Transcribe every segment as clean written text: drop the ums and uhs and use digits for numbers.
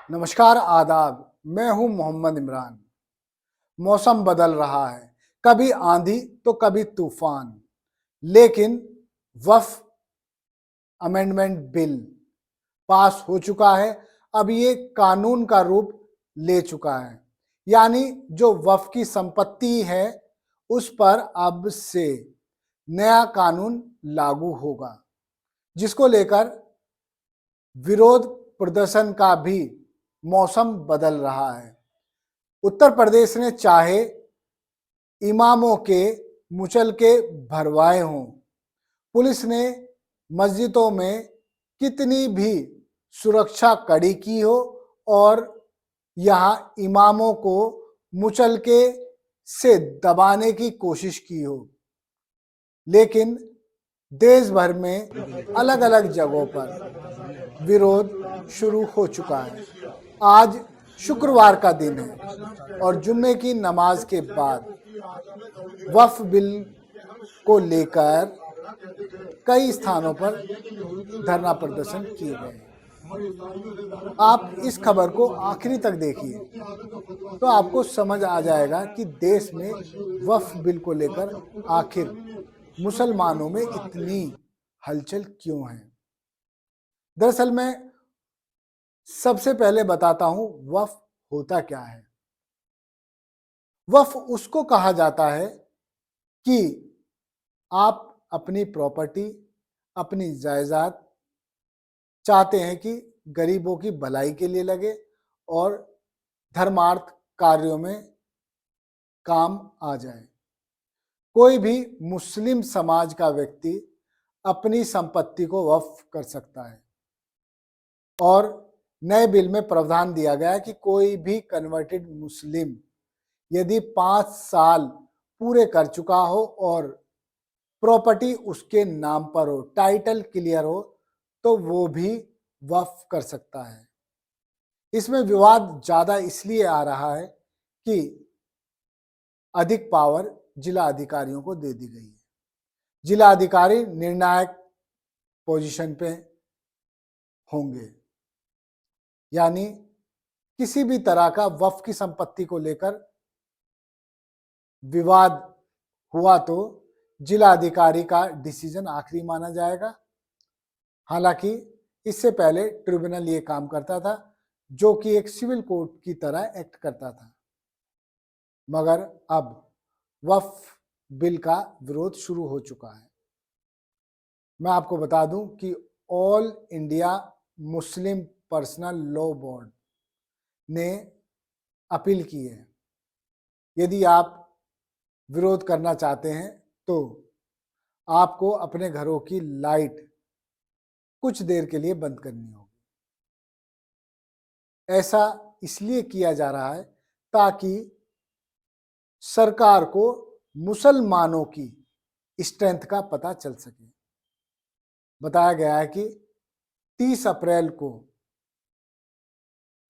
नमस्कार आदाब। मैं हूं मोहम्मद इमरान। मौसम बदल रहा है, कभी आंधी तो कभी तूफान, लेकिन वक्फ अमेंडमेंट बिल पास हो चुका है। अब ये कानून का रूप ले चुका है, यानी जो वक्फ की संपत्ति है उस पर अब से नया कानून लागू होगा, जिसको लेकर विरोध प्रदर्शन का भी मौसम बदल रहा है। उत्तर प्रदेश ने चाहे इमामों के मुचलके भरवाए हों, पुलिस ने मस्जिदों में कितनी भी सुरक्षा कड़ी की हो और यहाँ इमामों को मुचलके से दबाने की कोशिश की हो, लेकिन देश भर में अलग अलग जगहों पर विरोध शुरू हो चुका है। आज शुक्रवार का दिन है और जुम्मे की नमाज के बाद वक्फ बिल को लेकर कई स्थानों पर धरना प्रदर्शन किए गए। आप इस खबर को आखिरी तक देखिए तो आपको समझ आ जाएगा कि देश में वक्फ बिल को लेकर आखिर मुसलमानों में इतनी हलचल क्यों है। दरअसल मैं सबसे पहले बताता हूं वक्फ होता क्या है। वक्फ उसको कहा जाता है कि आप अपनी प्रॉपर्टी, अपनी जायदाद चाहते हैं कि गरीबों की भलाई के लिए लगे और धर्मार्थ कार्यों में काम आ जाए। कोई भी मुस्लिम समाज का व्यक्ति अपनी संपत्ति को वक्फ कर सकता है और नए बिल में प्रावधान दिया गया है कि कोई भी कन्वर्टेड मुस्लिम यदि 5 साल पूरे कर चुका हो और प्रॉपर्टी उसके नाम पर हो, टाइटल क्लियर हो, तो वो भी वक्फ कर सकता है। इसमें विवाद ज्यादा इसलिए आ रहा है कि अधिक पावर जिला अधिकारियों को दे दी गई है। जिला अधिकारी निर्णायक पोजीशन पे होंगे, यानी किसी भी तरह का वक्फ की संपत्ति को लेकर विवाद हुआ तो जिला अधिकारी का डिसीजन आखिरी माना जाएगा। हालांकि इससे पहले ट्रिब्यूनल ये काम करता था, जो कि एक सिविल कोर्ट की तरह एक्ट करता था, मगर अब वक्फ बिल का विरोध शुरू हो चुका है। मैं आपको बता दूं कि all India Muslim personal law board ने अपील की है। यदि आप विरोध करना चाहते हैं तो आपको अपने घरों की लाइट कुछ देर के लिए बंद करनी होगी। ऐसा इसलिए किया जा रहा है ताकि सरकार को मुसलमानों की स्ट्रेंथ का पता चल सके। बताया गया है कि 30 अप्रैल को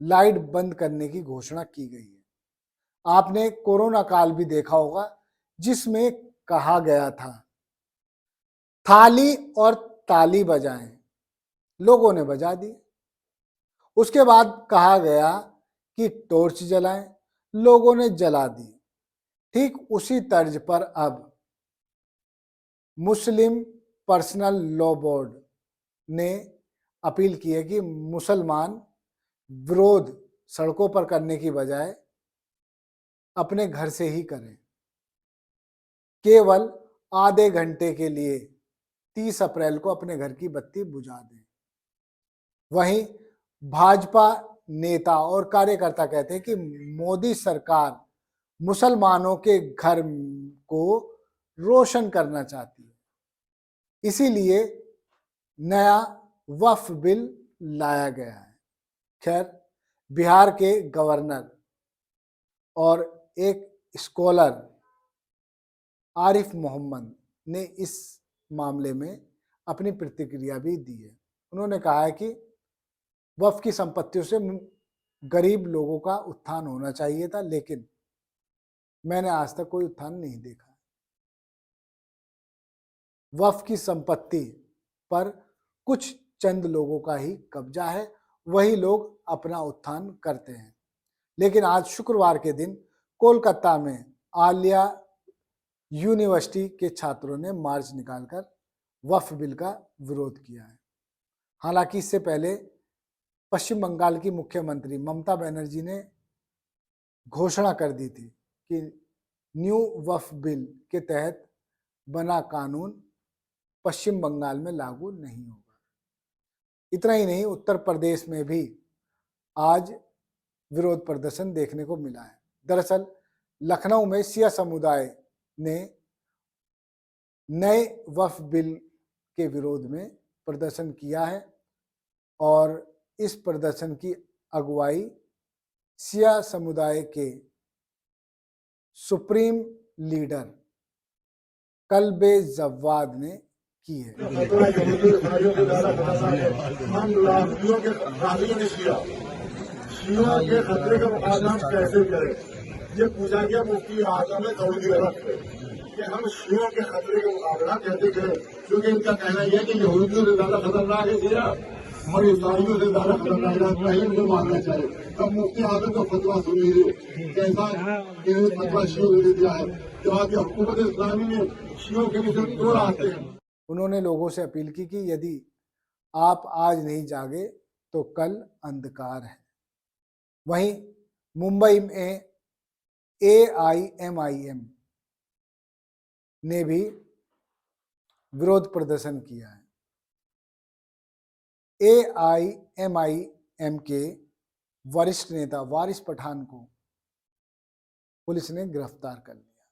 लाइट बंद करने की घोषणा की गई है। आपने कोरोना काल भी देखा होगा, जिसमें कहा गया था थाली और ताली बजाएं, लोगों ने बजा दी। उसके बाद कहा गया कि टॉर्च जलाएं, लोगों ने जला दी। ठीक उसी तर्ज पर अब मुस्लिम पर्सनल लॉ बोर्ड ने अपील की है कि मुसलमान विरोध सड़कों पर करने की बजाय अपने घर से ही करें। केवल आधे घंटे के लिए 30 अप्रैल को अपने घर की बत्ती बुझा दें। वहीं भाजपा नेता और कार्यकर्ता कहते हैं कि मोदी सरकार मुसलमानों के घर को रोशन करना चाहती है, इसीलिए नया वक्फ बिल लाया गया है। खैर, बिहार के गवर्नर और एक स्कॉलर आरिफ मोहम्मद ने इस मामले में अपनी प्रतिक्रिया भी दी है। उन्होंने कहा है कि वक्फ की संपत्तियों से गरीब लोगों का उत्थान होना चाहिए था, लेकिन मैंने आज तक कोई उत्थान नहीं देखा। वक्फ की संपत्ति पर कुछ चंद लोगों का ही कब्जा है वही लोग अपना उत्थान करते हैं। लेकिन आज शुक्रवार के दिन कोलकाता में आलिया यूनिवर्सिटी के छात्रों ने मार्च निकालकर वक्फ बिल का विरोध किया है। हालांकि इससे पहले पश्चिम बंगाल की मुख्यमंत्री ममता बनर्जी ने घोषणा कर दी थी कि न्यू वक्फ बिल के तहत बना कानून पश्चिम बंगाल में लागू नहीं होगा। इतना ही नहीं, उत्तर प्रदेश में भी आज विरोध प्रदर्शन देखने को मिला है। दरअसल लखनऊ में शिया समुदाय ने नए वक्फ बिल के विरोध में प्रदर्शन किया है और इस प्रदर्शन की अगुवाई शिया समुदाय के सुप्रीम लीडर कल्बे जव्वाद ने की है। शियों के खतरे का मुकाबला हम कैसे करें, ये पूछा गया मुफ्ती आजम सऊदी अरब से कि हम शियों के खतरे का मुकाबला कैसे करें, क्योंकि इनका कहना यह है कि यहूदियों से ज्यादा खतरनाक है शिया और ईसाइयों से ज्यादा खतरनाक है, मुझे मानना चाहिए। अब मुफ्ती आजम का फतवा सुन लीजिए कैसा इन्होंने फतवा शियों को दे दिया है। जब हुकूमत इस्लामी ने शियों के विषय दो रास्ते हैं। उन्होंने लोगों से अपील की कि यदि आप आज नहीं जागे तो कल अंधकार है। वहीं मुंबई में AIMIM ने भी विरोध प्रदर्शन किया है। AIMIM के वरिष्ठ नेता वारिस पठान को पुलिस ने गिरफ्तार कर लिया।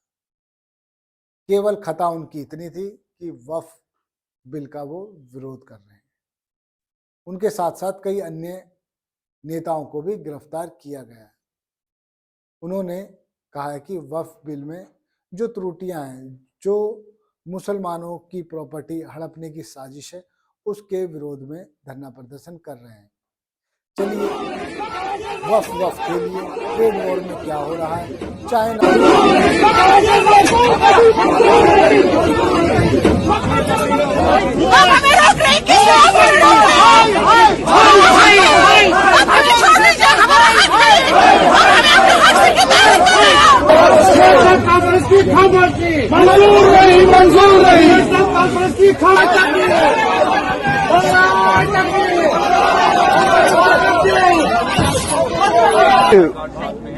केवल खता उनकी इतनी थी कि वक्फ बिल का वो विरोध कर रहे हैं। उनके साथ साथ कई अन्य नेताओं को भी गिरफ्तार किया गया है। उन्होंने कहा है कि वक्फ बिल में जो त्रुटियां हैं, जो मुसलमानों की प्रॉपर्टी हड़पने की साजिश है, उसके विरोध में धरना प्रदर्शन कर रहे हैं। चलिए वक्फ के लिए ट्रेड वॉर में क्या हो रहा है। चाइना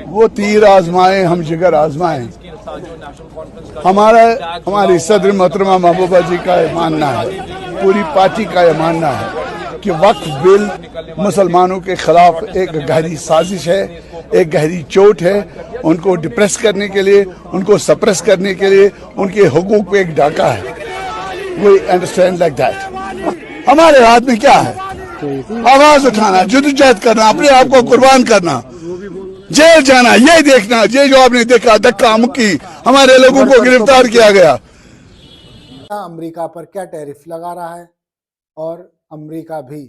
वो तीर आजमाए हम जिगर आजमाए। हमारी सदर मोहतरमा महबूबा जी का यह मानना है, पूरी पार्टी का यह मानना है कि वक्फ बिल मुसलमानों के खिलाफ एक गहरी साजिश है, एक गहरी चोट है। उनको डिप्रेस करने के लिए, उनको सप्रेस करने के लिए, उनके हुकूक पे एक डाका है। We understand like that. हमारे हाथ में क्या है? आवाज उठाना, जद्दोजहद करना, अपने आप को कुर्बान करना, जेल जाना, ये देखना। ये जो आपने देखा धक्का मुक्की, हमारे लोगों को गिरफ्तार किया गया। अमेरिका पर क्या टैरिफ लगा रहा है और अमेरिका भी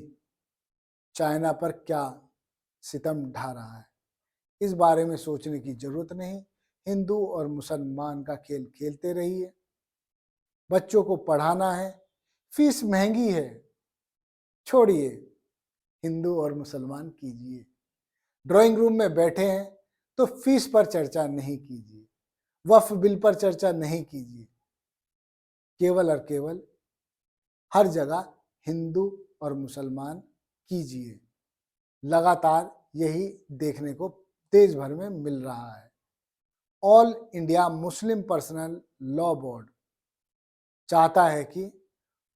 चाइना पर क्या सितम ढा रहा है, इस बारे में सोचने की जरूरत नहीं। हिंदू और मुसलमान का खेल खेलते रहिए। बच्चों को पढ़ाना है, फीस महंगी है, छोड़िए, हिंदू और मुसलमान कीजिए। ड्राइंग रूम में बैठे हैं तो फीस पर चर्चा नहीं कीजिए, वक्फ बिल पर चर्चा नहीं कीजिए। केवल और केवल हर जगह हिंदू और मुसलमान कीजिए। लगातार यही देखने को देश भर में मिल रहा है। All India Muslim personal law board चाहता है कि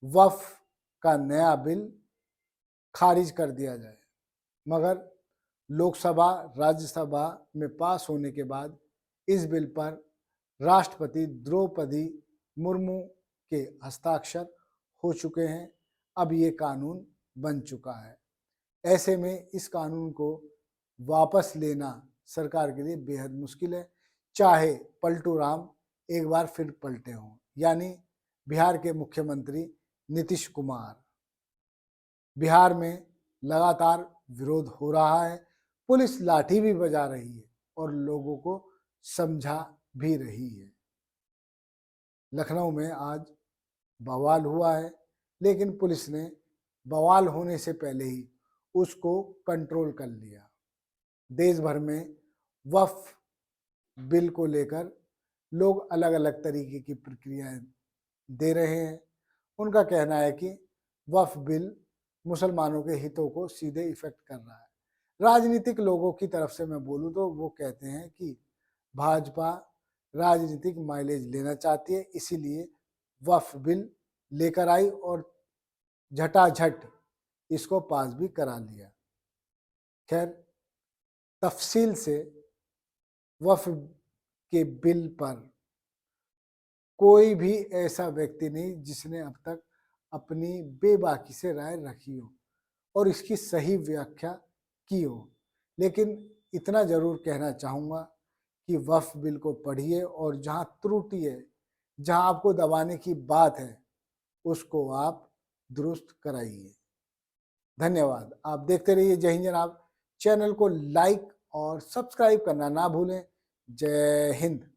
वक्फ का नया बिल खारिज कर दिया जाए, मगर लोकसभा राज्यसभा में पास होने के बाद इस बिल पर राष्ट्रपति द्रौपदी मुर्मू के हस्ताक्षर हो चुके हैं। अब ये कानून बन चुका है। ऐसे में इस कानून को वापस लेना सरकार के लिए बेहद मुश्किल है, चाहे पलटू राम एक बार फिर पलटे हों, यानी बिहार के मुख्यमंत्री नीतीश कुमार। बिहार में लगातार विरोध हो रहा है, पुलिस लाठी भी बजा रही है और लोगों को समझा भी रही है। लखनऊ में आज बवाल हुआ है, लेकिन पुलिस ने बवाल होने से पहले ही उसको कंट्रोल कर लिया। देश भर में वक्फ बिल को लेकर लोग अलग अलग तरीके की प्रक्रियाएं दे रहे हैं। उनका कहना है कि वक्फ बिल मुसलमानों के हितों को सीधे इफेक्ट कर रहा है। राजनीतिक लोगों की तरफ से मैं बोलूं तो वो कहते हैं कि भाजपा राजनीतिक माइलेज लेना चाहती है, इसीलिए वक्फ बिल लेकर आई और झटाझट इसको पास भी करा लिया। खैर, तफसील से वक्फ के बिल पर कोई भी ऐसा व्यक्ति नहीं जिसने अब तक अपनी बेबाकी से राय रखी हो और इसकी सही व्याख्या की हो, लेकिन इतना जरूर कहना चाहूँगा कि वक्फ बिल को पढ़िए और जहाँ त्रुटि है, जहाँ आपको दबाने की बात है, उसको आप दुरुस्त कराइए। धन्यवाद। आप देखते रहिए जय हिंद जनाब। चैनल को लाइक और सब्सक्राइब करना ना भूलें। जय हिंद।